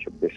26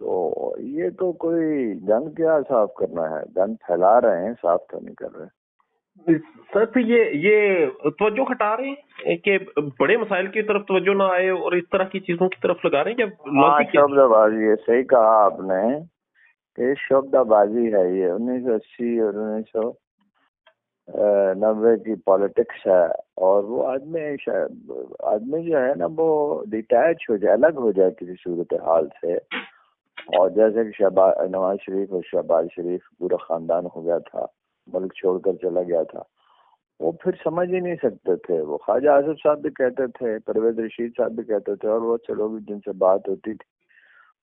تو یہ تو کوئی گند کیا صاف کرنا ہے، گند پھیلا رہے ہیں، صاف تو نہیں کر رہے۔ سر پھر یہ توجہ ہٹا رہے ہیں کہ بڑے مسائل کی طرف توجہ نہ آئے اور اس طرح کی چیزوں کی طرف لگا رہے ہیں کیا؟ ہاں، شعبہ بازی ہے، صحیح کہا آپ نے کہ شعبہ بازی ہے، یہ 1980 اور 1990 کی پالیٹکس ہے، اور وہ آدمی جو ہے نا وہ ڈیٹیچ ہو جائے، الگ ہو جائے کسی صورتحال سے، اور جیسے کہ نواز شریف اور شہباز شریف پورا خاندان ہو گیا تھا، ملک چھوڑ کر چلا گیا تھا، وہ پھر سمجھ ہی نہیں سکتے تھے۔ وہ خواجہ آصف صاحب بھی کہتے تھے، پرویز رشید صاحب بھی کہتے تھے، اور بہت سے لوگ جن سے بات ہوتی تھی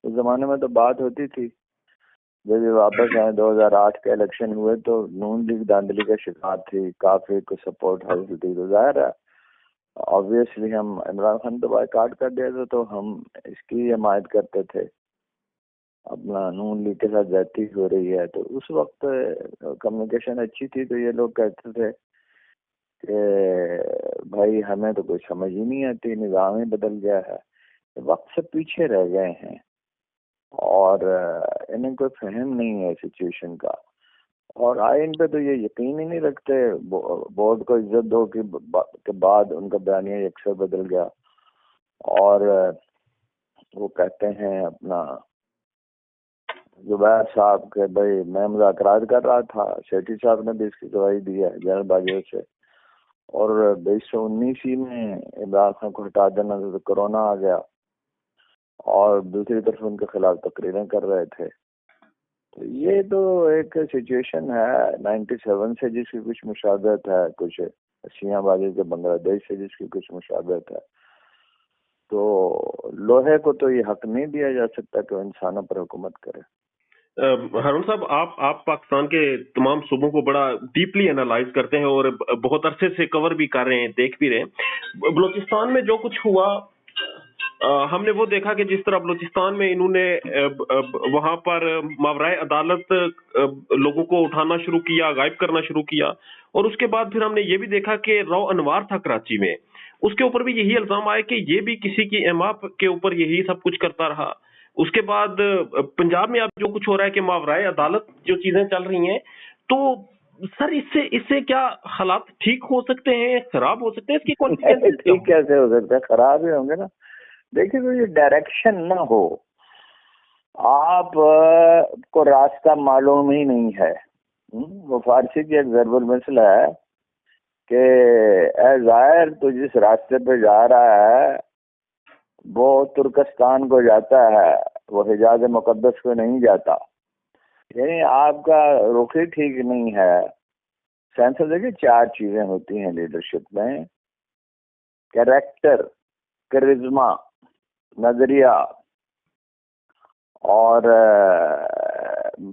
اس زمانے میں، تو بات ہوتی تھی۔ جب یہ واپس آئے 2008 کے الیکشن ہوئے تو نون لیگ دھاندلی کا شکار تھی، کافی کو سپورٹ حاصل تھی، تو ظاہر ہے آبویسلی ہم عمران خان تو بائیکاٹ کر دیا تھا، تو ہم اس کی حمایت کرتے تھے، اپنا نون لیگ کے ساتھ زیادتی ہو رہی ہے۔ تو اس وقت کمیونیکیشن اچھی تھی، تو یہ لوگ کہتے تھے کہ بھائی ہمیں تو کوئی سمجھ ہی نہیں آتی، نظام ہی بدل گیا ہے، وقت سے پیچھے رہ گئے ہیں، اور انہیں کوئی فہم نہیں ہے سچویشن کا، اور آئین پہ تو یہ یقین ہی نہیں رکھتے۔ بورڈ کو عزت دو کے بعد ان کا بیانیہ یکسر بدل گیا، اور وہ کہتے ہیں اپنا زبیر صاحب کے بھائی میں مذاکرات کر رہا تھا، سیٹھی صاحب نے بھی اس کی گواہی دی ہے جنرل باجوہ سے، اور 2019 میں عمران خان کو ہٹا دینا تھا تو کرونا آ گیا، اور دوسری طرف ان کے خلاف تقریریں کر رہے تھے۔ تو یہ تو ایک سچویشن ہے 97 سے جس کی کچھ مشابہت ہے، کچھ سیاں بازی کے بنگلہ دیش سے جس کی کچھ مشابہت ہے، تو لوہے کو تو یہ حق نہیں دیا جا سکتا کہ وہ انسانوں پر حکومت کرے۔ ہارون صاحب، آپ پاکستان کے تمام صوبوں کو بڑا ڈیپلی انالائز کرتے ہیں اور بہت عرصے سے کور بھی کر رہے ہیں، دیکھ بھی رہے ہیں۔ بلوچستان میں جو کچھ ہوا، ہم نے وہ دیکھا کہ جس طرح بلوچستان میں انہوں نے وہاں پر ماورائے عدالت لوگوں کو اٹھانا شروع کیا، غائب کرنا شروع کیا، اور اس کے بعد پھر ہم نے یہ بھی دیکھا کہ رو انوار تھا کراچی میں، اس کے اوپر بھی یہی الزام آئے کہ یہ بھی کسی کی احماق کے اوپر یہی سب کچھ کرتا رہا۔ اس کے بعد پنجاب میں اب جو کچھ ہو رہا ہے کہ ماورائے عدالت جو چیزیں چل رہی ہیں، تو سر اس سے کیا حالات ٹھیک ہو سکتے ہیں، خراب ہو سکتے ہیں؟ اس کی کانسیکوینسز کیا ٹھیک کیسے ہو سکتا ہے؟ خراب ہی ہوں گے نا۔ دیکھیے تو یہ ڈائریکشن نہ ہو، آپ کو راستہ معلوم ہی نہیں ہے۔ وہ فارسی کی ایک ضرب المثل ہے کہ اے زائر تو جس راستے پہ جا رہا ہے وہ ترکستان کو جاتا ہے، وہ حجاز مقدس کو نہیں جاتا، یعنی آپ کا رخ ہی ٹھیک نہیں ہے۔ سینسر دیکھیے 4 چیزیں ہوتی ہیں لیڈرشپ میں: کیریکٹر، کرزما، نظریہ، اور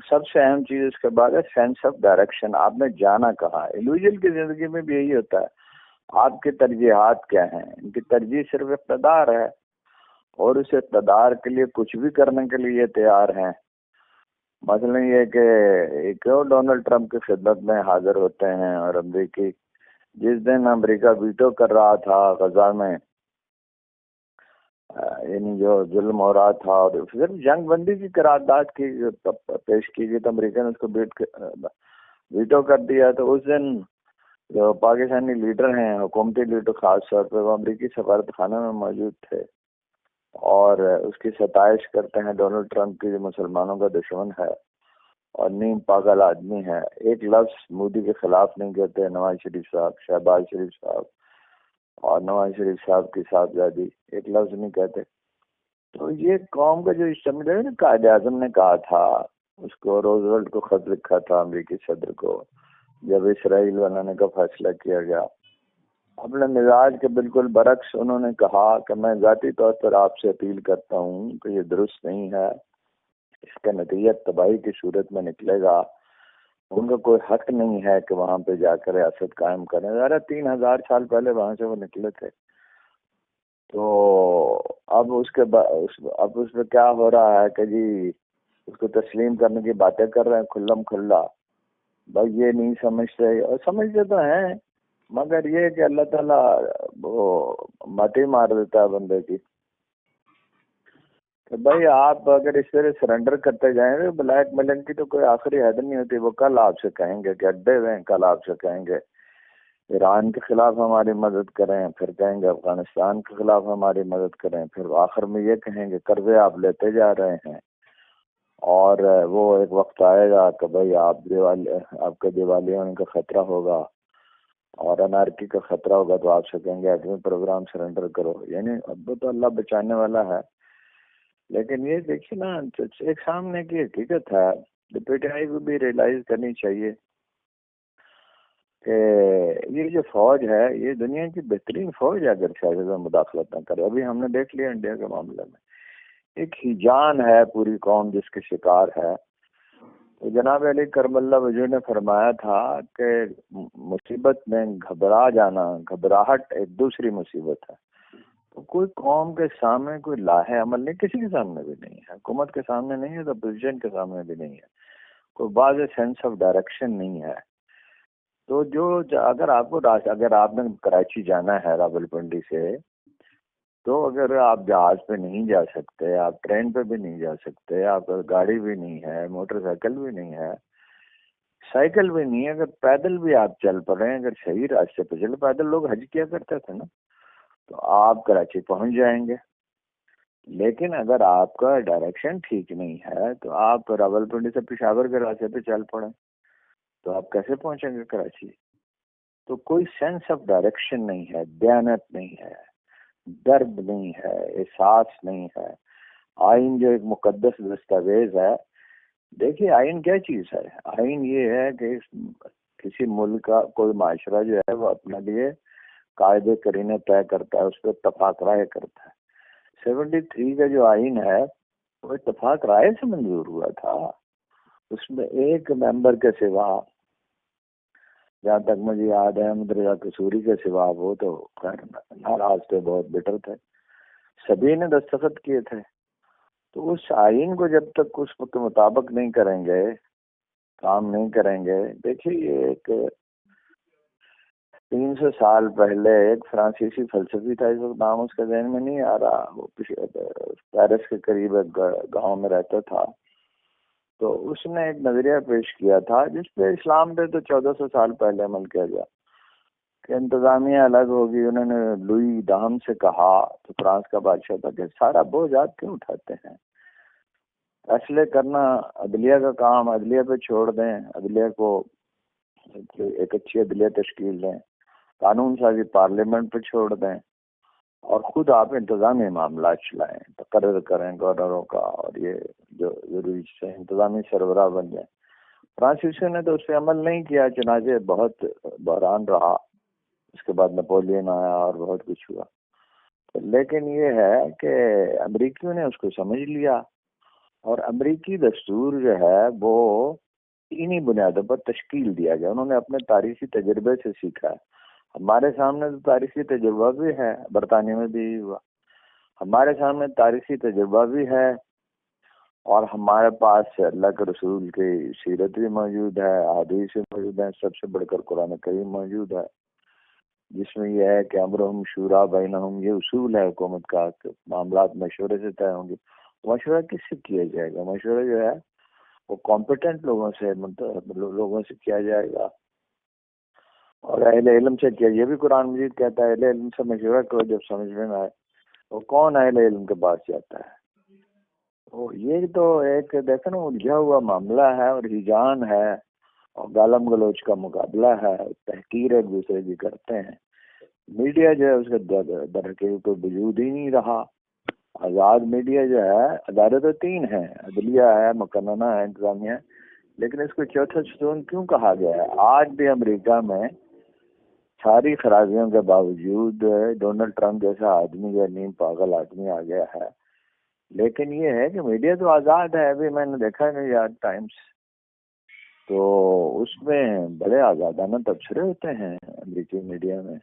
سب سے اہم چیز اس کے بعد ہے سینس آف ڈائریکشن۔ آپ نے جانا کہاں؟ انڈیویجول کی زندگی میں بھی یہی ہوتا ہے، آپ کی ترجیحات کیا ہیں؟ ان کی ترجیح صرف اقتدار ہے، اور اس اقتدار کے لیے کچھ بھی کرنے کے لیے تیار ہیں۔ مثلا یہ کہ کیوں ڈونلڈ ٹرمپ کی خدمت میں حاضر ہوتے ہیں، اور امریکی جس دن امریکہ ویٹو کر رہا تھا غزہ میں، یعنی جو ظلم ہو رہا تھا، اور صرف جنگ بندی کی قرارداد کی پیش کی گئی تو امریکہ نے اس کو ویٹو کر دیا، تو اس دن جو پاکستانی لیڈر ہیں، حکومتی لیڈر خاص طور پہ، وہ امریکی سفارت خانہ میں موجود تھے، اور اس کی ستائش کرتے ہیں ڈونلڈ ٹرمپ کی، جو مسلمانوں کا دشمن ہے اور نیم پاگل آدمی ہے۔ ایک لفظ مودی کے خلاف نہیں کہتے نواز شریف صاحب، شہباز شریف صاحب اور نواز شریف صاحب کی صاحبزادی، ایک لفظ نہیں کہتے۔ تو یہ قوم کا جو اجتماع ہے نا، قائد اعظم نے کہا تھا، اس کو روزولٹ کو خط لکھا تھا امریکی صدر کو، جب اسرائیل بنانے کا فیصلہ کیا گیا، اپنے مزاج کے بالکل برعکس انہوں نے کہا کہ میں ذاتی طور پر آپ سے اپیل کرتا ہوں کہ یہ درست نہیں ہے، اس کا نتیجہ تباہی کی صورت میں نکلے گا، ان کا کوئی حق نہیں ہے کہ وہاں پہ جا کر ریاست قائم کریں۔ ذرا 3000 سال پہلے وہاں سے وہ نکلے تھے۔ تو اب اس پہ کیا ہو رہا ہے کہ جی اس کو تسلیم کرنے کی باتیں کر رہے ہیں کھلم کھلا۔ بھائی یہ نہیں سمجھتے، اور سمجھتے تو ہیں، مگر یہ کہ اللہ تعالیٰ وہ ماٹی مار دیتا ہے بندے کی، تو بھائی آپ اگر اس طرح سرنڈر کرتے جائیں گے بلیک میلنگ کی تو کوئی آخری حد نہیں ہوتی. وہ کل آپ سے کہیں گے کہ اڈے ہوئے ہیں, کل آپ سے کہیں گے ایران کے خلاف ہماری مدد کریں, پھر کہیں گے افغانستان کے خلاف ہماری مدد کریں, پھر آخر میں یہ کہیں گے قرضے آپ لیتے جا رہے ہیں. اور وہ ایک وقت آئے گا کہ بھائی آپ کے دیوالیہ ہونے کا خطرہ ہوگا اور انارکی کا خطرہ ہوگا, تو آپ سے کہیں گے ایٹمی پروگرام سرنڈر کرو. یعنی اب تو اللہ بچانے والا ہے. لیکن یہ دیکھیے نا, ایک سامنے کی حقیقت ہے, پی ٹی آئی کو بھی ریئلائز کرنی چاہیے کہ یہ جو فوج ہے یہ دنیا کی بہترین فوج ہے اگر سیاست میں مداخلت نہ کرے. ابھی ہم نے دیکھ لیا انڈیا کے معاملے میں ایک ہیجان ہے پوری قوم جس کے شکار ہے. تو جناب علی کرم اللہ وجہ نے فرمایا تھا کہ مصیبت میں گھبرا جانا, گھبراہٹ ایک دوسری مصیبت ہے. تو کوئی قوم کے سامنے کوئی لاہے عمل نہیں, کسی کے سامنے بھی نہیں ہے, حکومت کے سامنے نہیں ہے تو اپوزیشن کے سامنے بھی نہیں ہے, کوئی واضح سینس آف ڈائریکشن نہیں ہے. تو اگر آپ نے کراچی جانا ہے راول پنڈی سے, تو اگر آپ جہاز پہ نہیں جا سکتے, آپ ٹرین پہ بھی نہیں جا سکتے, آپ گاڑی بھی نہیں ہے, موٹر سائیکل بھی نہیں ہے, سائیکل بھی نہیں ہے, اگر پیدل بھی آپ چل پڑے ہیں, اگر صحیح راستے پہ چلے, پیدل لوگ حج کیا کرتے تھے نا, تو آپ کراچی پہنچ جائیں گے. لیکن اگر آپ کا ڈائریکشن ٹھیک نہیں ہے تو آپ راول پنڈی سے پشاور کے راستے پہ چل پڑیں, تو آپ کیسے پہنچیں گے کراچی؟ تو کوئی سینس آف ڈائریکشن نہیں ہے, دیانت نہیں ہے, درد نہیں ہے, احساس نہیں ہے. آئین جو ایک مقدس دستاویز ہے, دیکھیے آئین کیا چیز ہے؟ آئین یہ ہے کہ کسی ملک کا کوئی معاشرہ جو ہے وہ اپنے لیے قاعدے کرینے طے کرتا ہے, اس پہ اتفاق رائے کرتا ہے. 73 کا جو آئین ہے وہ اتفاق رائے سے منظور ہوا تھا. اس میں ایک ممبر کے سوا, جہاں تک مجھے یاد ہے احمد رضا قصوری کے سوا, وہ تو خیر ناراض تھے, بہت بٹر تھے, سبھی نے دستخط کیے تھے. تو اس آئین کو جب تک اس کے مطابق نہیں کریں گے, کام نہیں کریں گے, دیکھیے یہ ایک 300 سال پہلے ایک فرانسیسی فلسفی تھا, اس وقت نام اس کا ذہن میں نہیں آ رہا, وہ پیرس کے قریب ایک گاؤں میں رہتا تھا. تو اس نے ایک نظریہ پیش کیا تھا جس پہ اسلام پہ تو 1400 سال پہلے عمل کیا گیا کہ انتظامیہ الگ ہوگی. انہوں نے لوئی دہم سے کہا, تو فرانس کا بادشاہ تھا, کہ سارا بوجھ آپ کیوں اٹھاتے ہیں, فیصلے کرنا عدلیہ کا کام, عدلیہ پہ چھوڑ دیں, عدلیہ کو ایک اچھی عدلیہ تشکیل دیں, قانون سازی پارلیمنٹ پہ چھوڑ دیں, اور خود آپ انتظامی معاملات چلائیں, تقرر کریں گورنروں کا, اور یہ جو ضروری سے انتظامی سربراہ بن جائیں. فرانسیسیوں نے تو اس پہ عمل نہیں کیا, چنانچہ بہت بحران رہا. اس کے بعد نپولین آیا اور بہت کچھ ہوا. لیکن یہ ہے کہ امریکیوں نے اس کو سمجھ لیا, اور امریکی دستور جو ہے وہ انہی بنیادوں پر تشکیل دیا گیا. انہوں نے اپنے تاریخی تجربے سے سیکھا ہے. ہمارے سامنے تو تاریخی تجربہ بھی ہے, برطانیہ میں بھی ہوا, ہمارے سامنے تاریخی تجربہ بھی ہے, اور ہمارے پاس اللہ کے رسول کی سیرت بھی موجود ہے, احادیث بھی موجود ہیں, سب سے بڑھ کر قرآن کریم موجود ہے, جس میں یہ ہے کہ امرہم شورا بینہم, یہ اصول ہے حکومت کا کہ معاملات مشورے سے طے ہوں گے. مشورہ کس سے کیا جائے گا؟ مشورہ جو ہے وہ کمپیٹنٹ لوگوں سے کیا جائے گا, اور اہل علم سے کیا. یہ بھی قرآن مجید کہتا ہے اہل علم سے مشورہ کرو جب سمجھ میں نہ آئے. وہ کون اہل علم کے پاس جاتا ہے؟ تو یہ تو ایک دیکھو نا الجھا ہوا معاملہ ہے, اور ہیجان ہے, اور گالم گلوچ کا مقابلہ ہے, تحقیر ایک دوسرے کی کرتے ہیں. میڈیا جو ہے اس کا در حقیقت کوئی وجود ہی نہیں رہا. آزاد میڈیا جو ہے, عدالتیں 3 ہیں, عدلیہ ہے, مقننہ ہے, انتظامیہ ہے, لیکن اس کو چوتھا ستون کیوں کہا گیا ہے؟ آج بھی امریکہ میں ساری خرابیوں کے باوجود ڈونلڈ ٹرمپ جیسا آدمی یا نیم پاگل آدمی آ گیا ہے. لیکن یہ ہے کہ میڈیا تو آزاد ہے. ابھی میں نے دیکھا نہیں یار ٹائمز, تو اس میں بڑے آزادانہ تبصرے ہوتے ہیں امریکی میڈیا میں,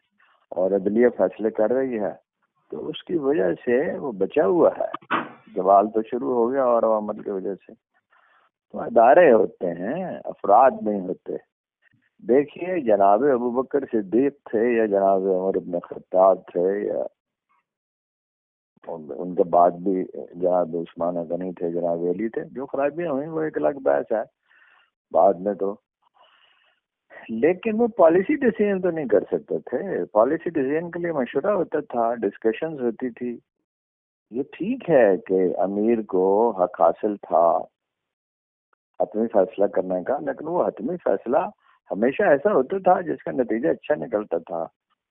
اور عدلیہ فیصلے کر رہی ہے. تو اس کی وجہ سے وہ بچا ہوا ہے. زوال تو شروع ہو گیا اور عوامت کی وجہ سے. تو ادارے ہوتے ہیں, افراد نہیں ہوتے. دیکھیے جناب ابوبکر صدیق تھے, یا جناب عمر بن خطاب تھے, یا ان کے بعد بھی جناب عثمان غنی تھے, جناب ویلی تھے. جو خرابیاں ہوئیں وہ ایک الگ بحث ہے بعد میں تو. لیکن وہ پالیسی ڈیسیژن تو نہیں کر سکتے تھے. پالیسی ڈیسیژن کے لیے مشورہ ہوتا تھا, ڈسکشنز ہوتی تھی. یہ ٹھیک ہے کہ امیر کو حق حاصل تھا حتمی فیصلہ کرنے کا, لیکن وہ حتمی فیصلہ ہمیشہ ایسا ہوتا تھا جس کا نتیجہ اچھا نکلتا تھا.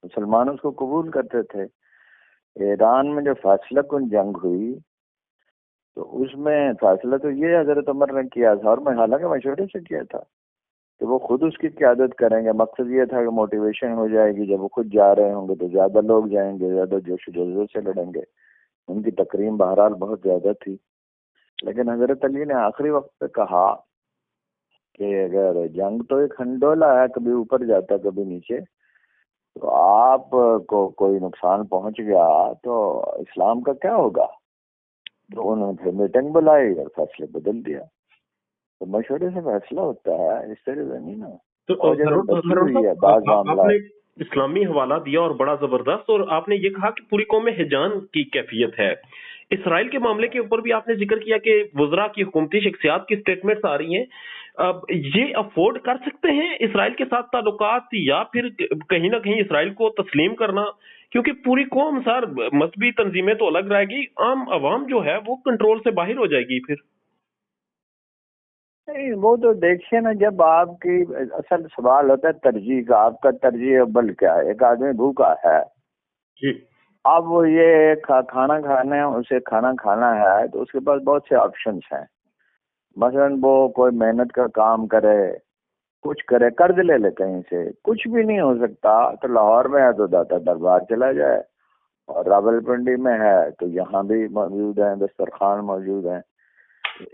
مسلمان اس کو قبول کرتے تھے. ایران میں جو فیصلہ کن جنگ ہوئی تو اس میں فیصلہ تو یہ حضرت عمر نے کیا تھا, اور میں حالانکہ مشورے سے کیا تھا کہ وہ خود اس کی قیادت کریں گے. مقصد یہ تھا کہ موٹیویشن ہو جائے گی, جب وہ خود جا رہے ہوں گے تو زیادہ لوگ جائیں گے, زیادہ جوش و جذبے سے لڑیں گے. ان کی تقریم بہرحال بہت زیادہ تھی, لیکن حضرت علی نے آخری وقت پہ کہا کہ اگر جنگ تو ایک ہنڈولا ہے, کبھی اوپر جاتا کبھی نیچے, تو آپ کو کوئی نقصان پہنچ گیا تو اسلام کا کیا ہوگا. تو انہوں نے پھر میٹنگ بلائی اور فیصلے بدل دیا. تو مشورے سے فیصلہ ہوتا ہے, اس طرح سے نہیں نا. تو آپ نے اسلامی حوالہ دیا اور بڑا زبردست, اور آپ نے یہ کہا کہ پوری قوم میں ہجان کی کیفیت ہے. اسرائیل کے معاملے کے اوپر بھی آپ نے ذکر کیا کہ وزراء کی حکومتی شخصیات کی سٹیٹمنٹس آ رہی ہیں. یہ افورڈ کر سکتے ہیں اسرائیل کے ساتھ تعلقات, یا پھر کہیں نہ کہیں اسرائیل کو تسلیم کرنا, کیونکہ پوری قوم سر مذہبی تنظیمیں تو الگ رہے گی, عام عوام جو ہے وہ کنٹرول سے باہر ہو جائے گی. پھر نہیں, وہ تو دیکھیے نا, جب آپ کی اصل سوال ہوتا ہے ترجیح کا, آپ کا ترجیح اول کیا ہے. ایک آدمی بھوکا ہے جی, اب وہ یہ کھانا کھانا ہے, اسے کھانا کھانا ہے, تو اس کے پاس بہت سے آپشنس ہیں. مثلاً وہ کوئی محنت کا کام کرے, کچھ کرے, قرض لے لے کہیں سے, کچھ بھی نہیں ہو سکتا تو لاہور میں ہے تو داتا دربار چلا جائے, اور راول پنڈی میں ہے تو یہاں بھی موجود ہیں, دسترخوان موجود ہیں.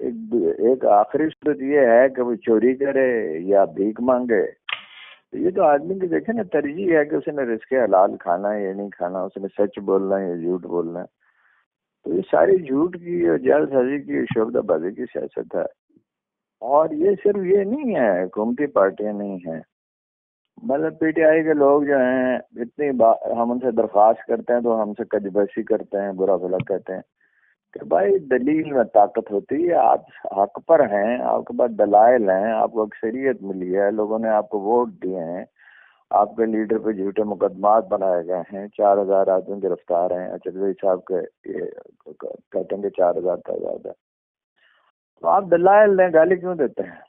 ایک آخری صورت یہ ہے کہ وہ چوری کرے یا بھیک مانگے. یہ تو آدمی کی دیکھیں نا ترجیح ہے کہ اس نے رزق حلال کھانا ہے یا نہیں کھانا, اس نے سچ بولنا ہے یا جھوٹ بولنا ہے. تو یہ ساری جھوٹ کی اور جعل سازی کی شعبہ بازی کی سیاست ہے. اور یہ صرف یہ نہیں ہے, حکومتی پارٹیاں نہیں ہیں, مطلب پی ٹی آئی کے لوگ جو ہیں اتنی ہم ان سے درخواست کرتے ہیں تو ہم سے کجبسی کرتے ہیں, برا بھلا کہتے ہیں کہ بھائی دلیل میں طاقت ہوتی ہے, آپ حق پر ہیں, آپ کے پاس دلائل ہیں, آپ کو اکثریت ملی ہے, لوگوں نے آپ کو ووٹ دیے ہیں, آپ کے لیڈر پہ جھوٹے مقدمات بنائے گئے ہیں, 4000 آدمی گرفتار ہیں, اچھوئی صاحب کے کہتے ہیں کہ 4000 تعداد ہے. تو آپ دلائل دیں, گالی کیوں دیتے ہیں,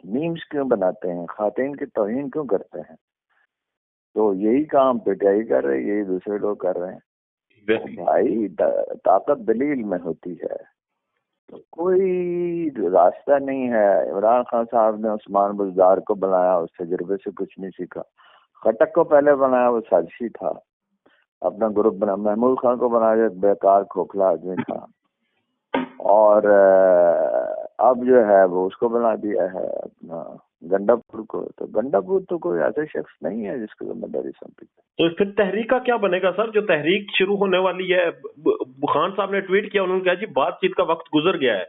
میمز کیوں بناتے ہیں, خواتین کی توہین کیوں کرتے ہیں. تو یہی کام پی ٹی آئی کر رہے, یہی دوسرے لوگ کر رہے ہیں. بھائی طاقت دلیل میں ہوتی ہے, تو کوئی راستہ نہیں ہے. عمران خان صاحب نے عثمان بزدار کو بنایا, اس تجربے سے کچھ نہیں سیکھا. خٹک کو پہلے بنایا, وہ سازشی تھا, اپنا گروپ بنا. محمود خان کو بنایا, بیکار کھوکھلا آدمی تھا, اور اب جو ہے وہ اس کو بنا دیا ہے اپنا گنڈا پور کو. تو گنڈا پور تو کوئی ایسا شخص نہیں ہے جس کو ذمہ داری سونپی. تو پھر تحریک کا کیا بنے گا سر, جو تحریک شروع ہونے والی ہے؟ خان صاحب نے ٹویٹ کیا, انہوں نے کہا جی بات چیت کا وقت گزر گیا ہے,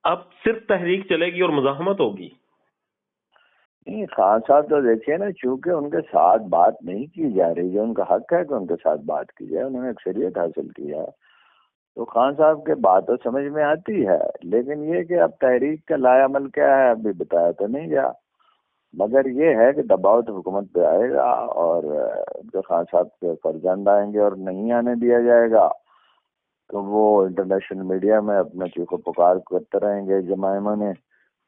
اب صرف تحریک چلے گی اور مزاحمت ہوگی. نہیں, خان صاحب تو دیکھیے نا, چونکہ ان کے ساتھ بات نہیں کی جا رہی ہے, ان کا حق ہے کہ ان کے ساتھ بات کی جائے, انہوں نے اکثریت حاصل کی ہے, تو خان صاحب کے بات تو سمجھ میں آتی ہے. لیکن یہ کہ اب تحریک کا لائے عمل کیا ہے ابھی بتایا تو نہیں گیا, مگر یہ ہے کہ دباؤ تو حکومت پہ آئے گا, اور خان صاحب کے فرزند آئیں گے اور نہیں آنے دیا جائے گا تو وہ انٹرنیشنل میڈیا میں اپنا چیخو پکار کرتے رہیں گے. جمائمہ نے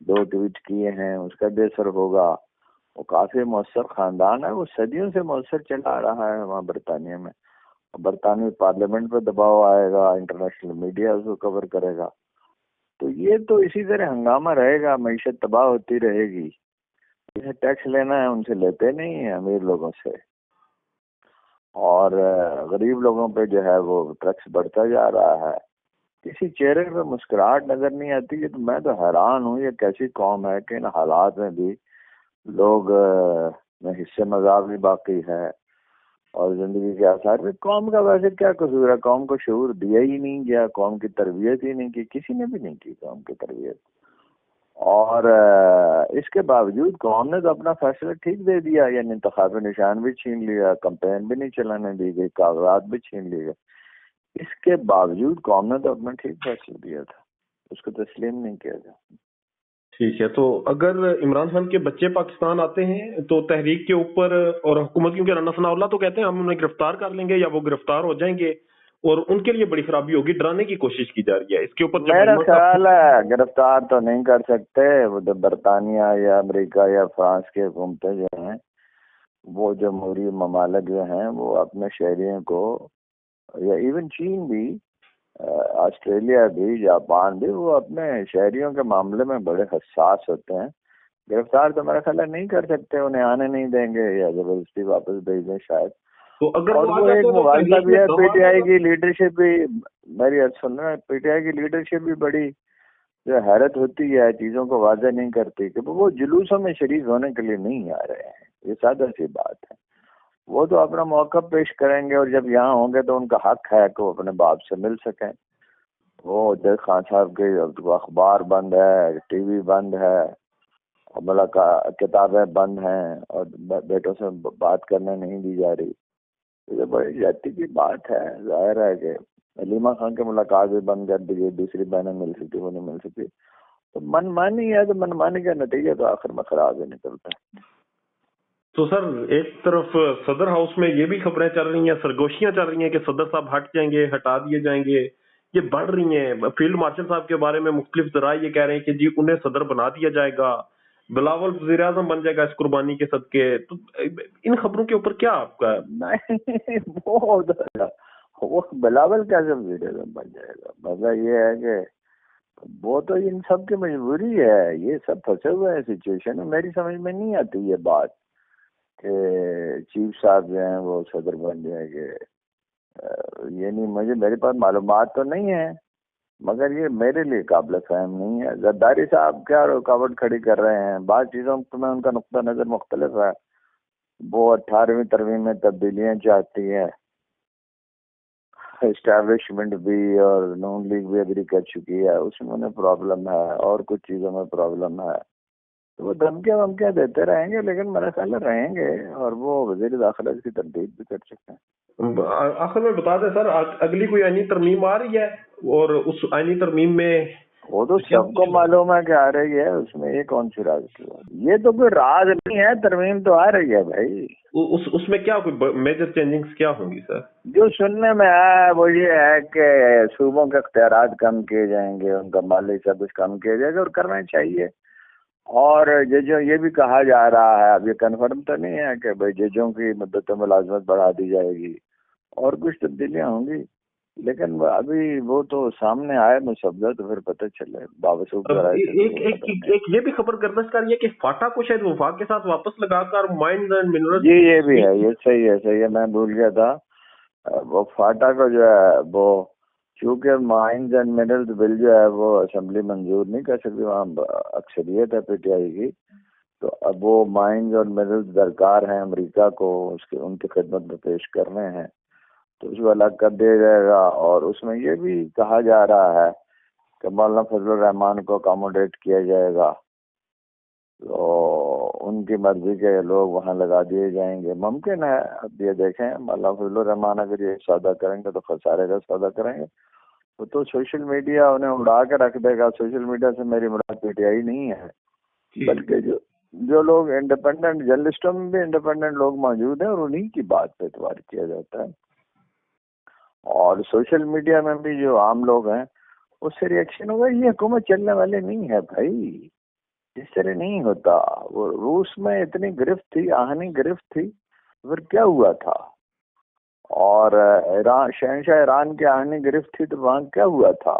2 ٹویٹ کیے ہیں, اس کا بھی اثر ہوگا. وہ کافی مؤثر خاندان ہے, وہ صدیوں سے مؤثر چلا آ رہا ہے وہاں برطانیہ میں. برطانوی پارلیمنٹ پہ دباؤ آئے گا, انٹرنیشنل میڈیا اس کو کور کرے گا. تو یہ تو اسی طرح ہنگامہ رہے گا, معیشت تباہ ہوتی رہے گی. جنہیں ٹیکس لینا ہے ان سے لیتے نہیں ہیں, امیر لوگوں سے, اور غریب لوگوں پہ جو ہے وہ ٹیکس بڑھتا جا رہا ہے. کسی چہرے پہ مسکراہٹ نظر نہیں آتی. تو میں تو حیران ہوں, یہ کیسی قوم ہے کہ ان حالات میں بھی لوگ میں حصے مذاق بھی باقی ہے, اور زندگی کے آثار بھی. قوم کا ویسے کیا قصور ہے, قوم کو شعور دیا ہی نہیں گیا, قوم کی تربیت ہی نہیں کی, کسی نے بھی نہیں کی قوم کی تربیت. اور اس کے باوجود قوم نے تو اپنا فیصلہ ٹھیک دے دیا, یعنی انتخابی نشان بھی چھین لیا, کمپین بھی نہیں چلانے دی گئی, کاغذات بھی چھین لیے گئے. اس کے باوجود قوم نے تو اپنا ٹھیک فیصلہ دیا تھا، اس کو تسلیم نہیں کیا گیا۔ ٹھیک ہے، تو اگر عمران خان کے بچے پاکستان آتے ہیں تو تحریک کے اوپر اور حکومت، کیونکہ رانا ثناء اللہ تو کہتے ہیں ہم انہیں گرفتار کر لیں گے یا وہ گرفتار ہو جائیں گے، اور ان کے لیے بڑی خرابی ہوگی، ڈرانے کی کوشش کی جا رہی ہے اس کے اوپر۔ میرا خیال ہے گرفتار تو نہیں کر سکتے، وہ تو برطانیہ یا امریکہ یا فرانس کی حکومتیں جو ہیں، وہ جمہوری ممالک جو ہیں، وہ اپنے شہریوں کو، یا ایون چین بھی، آسٹریلیا بھی، جاپان بھی، وہ اپنے شہریوں کے معاملے میں بڑے حساس ہوتے ہیں۔ گرفتار تو میرا خیال ہے نہیں کر سکتے، انہیں آنے نہیں دیں گے یا زبردستی واپس بھیج دیں شاید۔ تو اگر اور وہ ایک مغالطہ بھی ہے، پی ٹی آئی کی لیڈرشپ بھی، میری سننا، پی ٹی آئی کی لیڈرشپ بھی بڑی جو حیرت ہوتی ہے، چیزوں کو واضح نہیں کرتی کہ وہ جلوسوں میں شریک ہونے کے لیے نہیں آ رہے ہیں، یہ سادہ سی بات ہے۔ وہ تو اپنا موقف پیش کریں گے، اور جب یہاں ہوں گے تو ان کا حق ہے کہ وہ اپنے باپ سے مل سکیں۔ وہ جج خان صاحب کے اخبار بند ہے، ٹی وی بند ہے، کتابیں بند ہیں، اور بیٹوں سے بات کرنے نہیں دی جا رہی۔ یہ بڑی جاتی کی بات ہے۔ ظاہر ہے کہ علیمہ خان کی ملاقات بھی بند کر دی گئی، دوسری بہنیں مل سکتی، وہ نہیں مل سکتی۔ تو من مانی ہے، تو من مانی کا نتیجہ تو آخر میں خراب ہی نکلتا ہے۔ تو سر ایک طرف صدر ہاؤس میں یہ بھی خبریں چل رہی ہیں، سرگوشیاں چل رہی ہیں کہ صدر صاحب ہٹ جائیں گے، ہٹا دیے جائیں گے، یہ بڑھ رہی ہیں۔ فیلڈ مارشل صاحب کے بارے میں مختلف ذرائع یہ کہہ رہے ہیں کہ جی انہیں صدر بنا دیا جائے گا، بلاول وزیر اعظم بن جائے گا اس قربانی کے صدقے۔ تو ان خبروں کے اوپر کیا آپ کا؟ نہیں، وہ بلاول کیسے وزیر اعظم بن جائے گا؟ مسئلہ یہ ہے کہ وہ تو ان سب کی مجبوری ہے، یہ سب پھنسے ہوئے ہیں سچویشن میں۔ میری سمجھ میں نہیں آتی یہ بات کہ چیف صاحب جو ہیں وہ صدر بن جائیں گے۔ یہ نہیں، میرے پاس معلومات تو نہیں ہے، مگر یہ میرے لیے قابل فہم نہیں ہے۔ زرداری صاحب کیا رکاوٹ کھڑی کر رہے ہیں؟ بعض چیزوں میں ان کا نقطہ نظر مختلف ہے۔ وہ 18ویں ترمیم میں تبدیلیاں چاہتی ہیں، اسٹیبلشمنٹ بھی اور نون لیگ بھی اگری کر چکی ہے، اس میں انہیں پرابلم ہے، اور کچھ چیزوں میں پرابلم ہے۔ تو وہ دھمکیاں دیتے رہیں گے، لیکن میرا خیال رہیں گے، اور وہ وزیر داخلہ اس کی تردید بھی کر سکتے ہیں۔ آخر میں بتا دیں سر، اگلی کوئی آئینی ترمیم آ رہی ہے، اور اس آئینی ترمیم میں وہ تو سب کو معلوم ہے کہ آ رہی ہے، اس میں یہ کون سی راز کی بات؟ یہ تو کوئی راز نہیں ہے، ترمیم تو آ رہی ہے بھائی۔ اس میں کیا کوئی میجر چینجنگز کیا ہوں گی سر؟ جو سننے میں آیا وہ یہ ہے کہ صوبوں کے اختیارات کم کیے جائیں گے، ان کا مالی سب کچھ کم کیا جائے گا، اور کرنا چاہیے۔ اور جو یہ بھی کہا جا رہا ہے، اب یہ کنفرم تو نہیں ہے کہ بھائی ججوں کی مدت ملازمت بڑھا دی جائے گی، اور کچھ تبدیلیاں ہوں گی، لیکن ابھی وہ تو سامنے آئے مسودہ تو پھر پتہ چلے۔ ایک یہ بھی خبر گردش کر رہی ہے کہ فاٹا کو شاید وفاق کے ساتھ واپس لگا کر مائنز اینڈ منرل، جی یہ بھی ہے، یہ صحیح ہے، میں بھول گیا تھا۔ وہ فاٹا کو جو ہے وہ، چونکہ مائنز اینڈ منرلز بل جو ہے وہ اسمبلی منظور نہیں کر سکتی، وہاں اکثریت ہے پی ٹی آئی کی، تو اب وہ مائنز اور منرلز درکار ہیں امریکہ کو، ان کی خدمت میں پیش کرنے ہیں، تو اس کو الگ کر دیا جائے گا۔ اور اس میں یہ بھی کہا جا رہا ہے کہ مولانا فضل الرحمان کو اکاموڈیٹ کیا جائے گا، تو ان کی مرضی کے لوگ وہاں لگا دیے جائیں گے۔ ممکن ہے، اب یہ دیکھیں، مولانا فضل الرحمان اگر یہ سودا کریں گے تو خسارے کا سودا کریں گے، وہ تو سوشل میڈیا انہیں اڑا کے رکھ دے گا۔ سوشل میڈیا سے میری مراد پی ٹی آئی نہیں ہے، بلکہ جو لوگ انڈیپینڈنٹ جرنلسٹوں میں بھی انڈیپینڈنٹ لوگ موجود ہیں، اور انہی کی بات پہ اعتبار کیا جاتا ہے۔ اور سوشل میڈیا میں بھی جو عام لوگ ہیں اس سے ریئیکشن ہوگا۔ یہ حکومت چلنے والے نہیں ہے بھائی، اس طرح نہیں ہوتا۔ وہ روس میں اتنی گرفت تھی، آہنی گرفت تھی، پھر کیا ہوا تھا؟ اور شہنشاہ ایران کی آہنی گرفت تھی، تو وہاں کیا ہوا تھا؟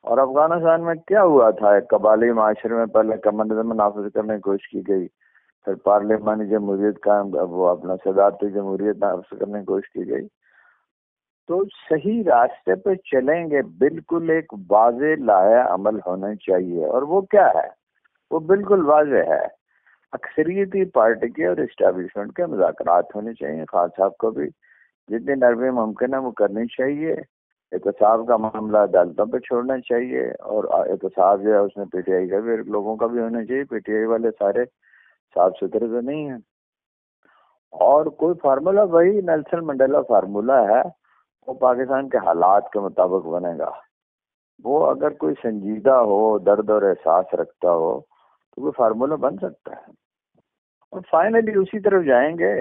اور افغانستان میں کیا ہوا تھا؟ ایک قبائلی معاشرے میں پہلے کمیونزم نافذ کرنے کی کوشش کی گئی، پھر پارلیمانی جمہوریت قائم، وہ اپنا صدارتی جمہوریت نافذ کرنے کی کوشش کی گئی۔ تو صحیح راستے پہ چلیں گے، بالکل ایک واضح لائحہ عمل ہونا چاہیے، اور وہ کیا ہے؟ وہ بالکل واضح ہے، اکثریتی پارٹی کے اور اسٹیبلشمنٹ کے مذاکرات ہونے چاہیے۔ خان صاحب کو بھی جتنی نرمی ممکن ہے وہ کرنی چاہیے، احتساب کا معاملہ عدالتوں پہ چھوڑنا چاہیے، اور احتساب جو ہے اس میں پی ٹی آئی کا بھی لوگوں کا بھی ہونا چاہیے۔ پی ٹی آئی والے سارے صاف ستھرے تو نہیں ہیں، اور کوئی فارمولا وہی نیلسن منڈیلا فارمولا ہے، وہ پاکستان کے حالات کے مطابق بنے گا. وہ اگر کوئی سنجیدہ ہو، درد اور احساس رکھتا ہو تو کوئی فارمولہ بن سکتا ہے، اور فائنلی اسی طرف جائیں گے.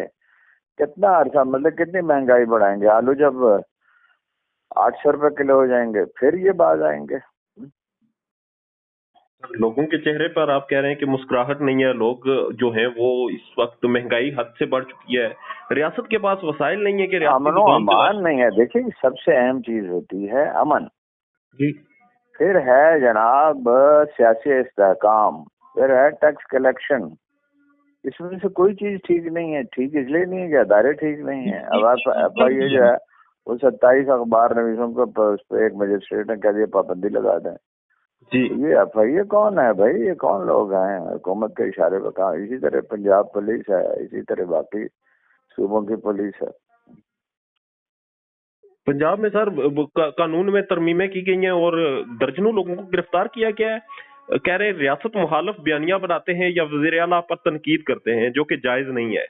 کتنا عرصہ، مطلب کتنی مہنگائی بڑھائیں گے؟ آلو جب 800 روپے کلو ہو جائیں گے پھر یہ باز آئیں گے. لوگوں کے چہرے پر آپ کہہ رہے ہیں کہ مسکراہٹ نہیں ہے. لوگ جو ہیں وہ اس وقت مہنگائی حد سے بڑھ چکی ہے، ریاست کے پاس وسائل نہیں ہے کہ امن و امان نہیں ہے. دیکھیں سب سے اہم چیز ہوتی ہے امن، جی پھر ہے جناب سیاسی استحکام، پھر ہے ٹیکس کلیکشن. اس میں سے کوئی چیز ٹھیک نہیں ہے. ٹھیک اس لیے نہیں ہے کہ ادارے ٹھیک نہیں ہیں. اب ایف آئی اے جو ہے وہ 27 اخبار نویسوں کو اس پہ ایک مجسٹریٹ نے کہہ دیا پابندی لگا دیں. جی یہ ایف آئی اے کون ہے بھائی؟ یہ کون لوگ ہیں حکومت کے اشارے پہ کہاں؟ اسی طرح پنجاب پولیس ہے، اسی طرح باقی صوبوں کی پولیس ہے. پنجاب میں سر قانون میں ترمیمیں کی گئی ہیں اور درجنوں لوگوں کو گرفتار کیا گیا ہے. کہہ رہے ہیں ریاست مخالف بیانیہ بناتے ہیں یا وزیر اعلیٰ پر تنقید کرتے ہیں، جو کہ جائز نہیں ہے.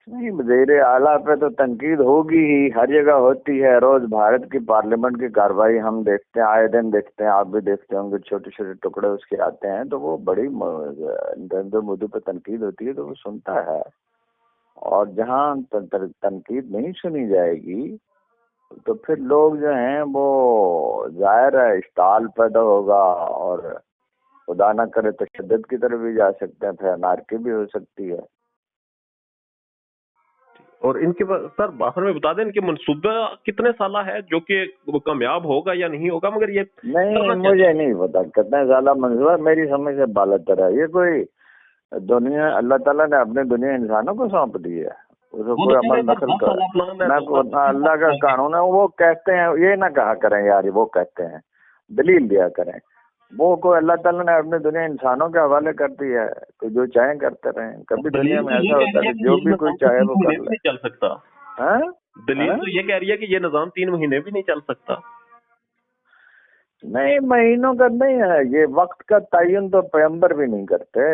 نہیں، وزیر اعلیٰ پہ تو تنقید ہوگی ہی، ہر جگہ ہوتی ہے. روز بھارت کی پارلیمنٹ کی کارروائی ہم دیکھتے ہیں، آئے دن دیکھتے ہیں، آپ بھی دیکھتے ہوں گے. چھوٹے چھوٹے ٹکڑے اس کے آتے ہیں تو وہ بڑی نریندر مودی پہ تنقید ہوتی ہے تو وہ سنتا ہے. اور جہاں تنقید نہیں سنی جائے گی تو پھر لوگ جو ہیں وہ ظاہر ہے اشتعال پیدا ہوگا، اور خدا نہ کرے تشدد کی طرف بھی جا سکتے ہیں، پھر انارکی بھی ہو سکتی ہے. اور ان کے سر آخر میں بتا دیں ان کے منصوبہ کتنے سالہ ہے، جو کہ کامیاب ہوگا یا نہیں ہوگا؟ مگر یہ نہیں، مجھے نہیں پتا کتنے سالہ منصوبہ، میری سمجھ سے بالاتر ہے. یہ کوئی دنیا اللہ تعالیٰ نے اپنے دنیا انسانوں کو سونپ دی ہے، اس کو کوئی عمل دخل کر اللہ کا قانون ہے. وہ کہتے ہیں، یہ نہ کہا کریں یار، وہ کہتے ہیں، دلیل دیا کریں. وہ کوئی اللہ تعالیٰ نے اپنے دنیا انسانوں کے حوالے کر دی ہے کہ جو چاہیں کرتے رہیں. کبھی دنیا میں ایسا ہوتا ہے جو بھی کوئی چاہے وہ کر لے. چل سکتا دلیل تو یہ کہہ رہی ہے کہ یہ نظام 3 مہینے بھی نہیں چل سکتا. نہیں، مہینوں کا نہیں ہے، یہ وقت کا تعین تو پیغمبر بھی نہیں کرتے.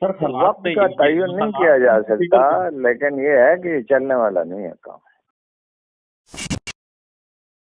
وقت کا تعین نہیں کیا جا سکتا، لیکن یہ ہے کہ چلنے والا نہیں ہے کام.